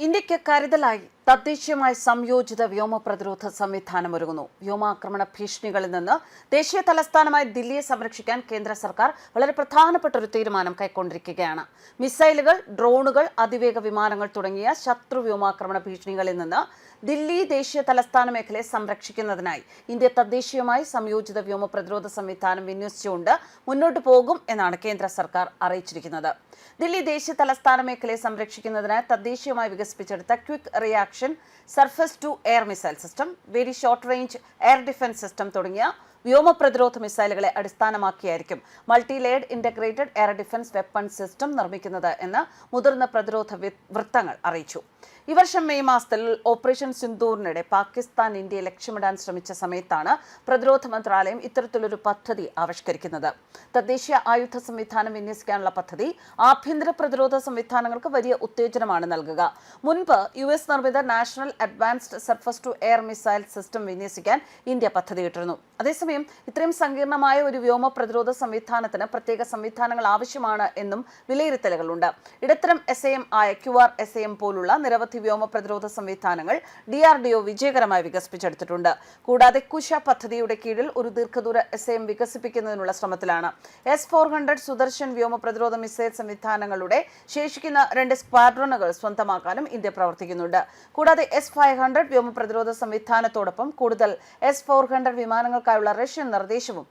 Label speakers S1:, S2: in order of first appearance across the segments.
S1: ഇന്ത്യക്ക് കരുതലായി തദ്ദേശീയമായ സംയോജിത വ്യോമ പ്രതിരോധ സംവിധാനം ഒരുങ്ങുന്നു. വ്യോമാക്രമണ ഭീഷണികളിൽ നിന്ന് ദേശീയ തലസ്ഥാനമായ ദില്ലിയെ സംരക്ഷിക്കാൻ കേന്ദ്ര സർക്കാർ വളരെ പ്രധാനപ്പെട്ട ഒരു തീരുമാനം കൈക്കൊണ്ടിരിക്കുകയാണ്. മിസൈലുകൾ, ഡ്രോണുകൾ, അതിവേഗ വിമാനങ്ങൾ തുടങ്ങിയ ശത്രു വ്യോമാക്രമണ ഭീഷണികളിൽ നിന്ന് ദില്ലി ദേശീയ തലസ്ഥാന മേഖലയെ സംരക്ഷിക്കുന്നതിനായി ഇന്ത്യ തദ്ദേശീയമായി സംയോജിത വ്യോമ പ്രതിരോധ സംവിധാനം വിന്യസിച്ചുകൊണ്ട് മുന്നോട്ട് പോകും എന്നാണ് കേന്ദ്ര സർക്കാർ അറിയിച്ചിരിക്കുന്നത്. ദില്ലി ദേശീയ തലസ്ഥാന മേഖലയെ സംരക്ഷിക്കുന്നതിനായി തദ്ദേശീയമായി വികസിപ്പിച്ചെടുത്ത quick reaction surface to air missile system, very short range air defence system തുടങ്ങിയ വ്യോമ പ്രതിരോധ മിസൈലുകളെ അടിസ്ഥാനമാക്കിയായിരിക്കും multi layered integrated air defence weapon system നിർമ്മിക്കുന്നത് എന്ന് മുതിർന്ന പ്രതിരോധ വൃത്തങ്ങൾ അറിയിച്ചു. ഈ വർഷം മെയ് മാസത്തിൽ ഓപ്പറേഷൻ സിന്ദൂറിനിടെ പാകിസ്ഥാൻ ഇന്ത്യയെ ലക്ഷ്യമിടാൻ ശ്രമിച്ച സമയത്താണ് പ്രതിരോധ മന്ത്രാലയം ഇത്തരത്തിലൊരു പദ്ധതി ആവിഷ്കരിക്കുന്നത്. തദ്ദേശീയ ആയുധ സംവിധാനം വിന്യസിക്കാനുള്ള പദ്ധതി ആഭ്യന്തര പ്രതിരോധ സംവിധാനങ്ങൾക്ക് വലിയ ഉത്തേജനമാണ് നൽകുക. മുൻപ് US നിർമ്മിത national advanced surface to air missile system വിന്യസിക്കാൻ ഇന്ത്യ പദ്ധതിയിട്ടിരുന്നു. അതേസമയം ഇത്രയും സങ്കീർണമായ ഒരു വ്യോമ പ്രതിരോധ സംവിധാനത്തിന് പ്രത്യേക സംവിധാനങ്ങൾ ആവശ്യമാണ് എന്നും വിലയിരുത്തലുകളുണ്ട്. ഇടത്തരം SAM ആയ QRSAM പോലുള്ള നിരവധി വ്യോമ പ്രതിരോധ സംവിധാനങ്ങൾ DRDO വിജയകരമായി വികസിപ്പിച്ചെടുത്തിട്ടുണ്ട്. കൂടാതെ കുശ പദ്ധതിയുടെ കീഴിൽ ഒരു ദീർഘദൂര SAM വികസിപ്പിക്കുന്നതിനുള്ള ശ്രമത്തിലാണ്. S-400 സുദർശൻ വ്യോമ പ്രതിരോധ മിസൈൽ സംവിധാനങ്ങളുടെ ശേഷിക്കുന്ന 2 സ്ക്വാഡ്രണുകൾ സ്വന്തമാക്കാനും ഇന്ത്യ പ്രവർത്തിക്കുന്നുണ്ട്. കൂടാതെ S-500 വ്യോമ പ്രതിരോധ സംവിധാനത്തോടൊപ്പം കൂടുതൽ S-400 വിമാനങ്ങൾക്കായുള്ള റഷ്യൻ നിർദ്ദേശവും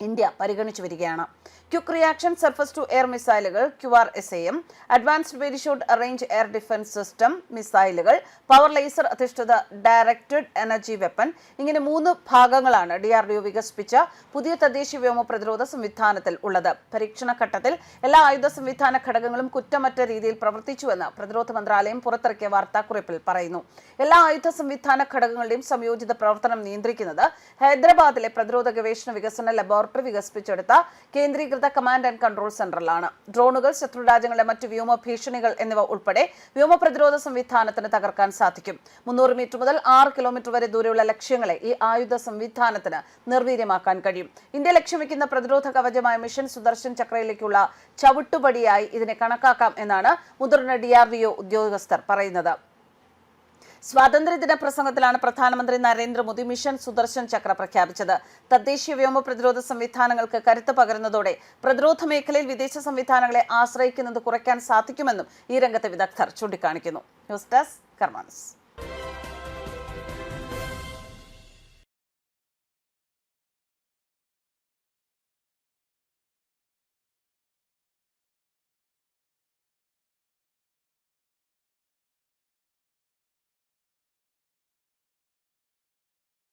S1: ഇന്ത്യ പരിഗണിച്ചു വരികയാണ്. Quick reaction surface to air മിസൈലുകൾ, QRSAM, advanced very short range air defence system മിസൈലുകൾ, പവർ ലേസർ അധിഷ്ഠിത ഡയറക്റ്റഡ് എനർജി വെപ്പൺ, ഇങ്ങനെ 3 ഭാഗങ്ങളാണ് DRDO വികസിപ്പിച്ച പുതിയ തദ്ദേശീയ വ്യോമ പ്രതിരോധ സംവിധാനത്തിൽ ഉള്ളത്. പരീക്ഷണ ഘട്ടത്തിൽ എല്ലാ ആയുധ സംവിധാന ഘടകങ്ങളും കുറ്റമറ്റ രീതിയിൽ പ്രവർത്തിച്ചുവെന്ന് പ്രതിരോധ മന്ത്രാലയം പുറത്തിറക്കിയ വാർത്താക്കുറിപ്പിൽ പറയുന്നു. എല്ലാ ആയുധ സംവിധാന ഘടകങ്ങളുടെയും സംയോജിത പ്രവർത്തനം നിയന്ത്രിക്കുന്നത് ഹൈദരാബാദിലെ പ്രതിരോധ ഗവേഷണ വികസന ലബോറട്ടറി വികസിപ്പിച്ചെടുത്ത കേന്ദ്രീകൃത കമാൻഡ് ആൻഡ് കൺട്രോൾ സെന്ററിലാണ്. ഡ്രോണുകൾ, ശത്രു രാജ്യങ്ങളുടെ മറ്റ് വ്യോമ ഭീഷണികൾ എന്നിവ ഉൾപ്പെടെ വ്യോമ പ്രതിരോധ സംവിധാനത്തിന് തകർക്കാൻ സാധിക്കും. 300 മീറ്റർ മുതൽ 6 കിലോമീറ്റർ വരെ ദൂരെയുള്ള ലക്ഷ്യങ്ങളെ ഈ ആയുധ സംവിധാനത്തിന് നിർവീര്യമാക്കാൻ കഴിയും. ഇന്ത്യ ലക്ഷ്യം വയ്ക്കുന്ന പ്രതിരോധ കവചമായ മിഷൻ സുദർശൻ ചക്രയിലേക്കുള്ള ചവിട്ടുപടിയായി ഇതിനെ കണക്കാക്കാം എന്നാണ് മുതിർന്ന DRDO ഉദ്യോഗസ്ഥർ പറയുന്നത്. സ്വാതന്ത്ര്യദിന പ്രസംഗത്തിലാണ് പ്രധാനമന്ത്രി നരേന്ദ്രമോദി മിഷൻ സുദർശൻ ചക്ര പ്രഖ്യാപിച്ചത്. തദ്ദേശീയ വ്യോമ പ്രതിരോധ സംവിധാനങ്ങൾക്ക് കരുത്ത് പകരുന്നതോടെ പ്രതിരോധ മേഖലയിൽ വിദേശ സംവിധാനങ്ങളെ ആശ്രയിക്കുന്നത് കുറയ്ക്കാൻ സാധിക്കുമെന്നും ഈ രംഗത്തെ വിദഗ്ധർ ചൂണ്ടിക്കാണിക്കുന്നു. News desk കർമാനസ്.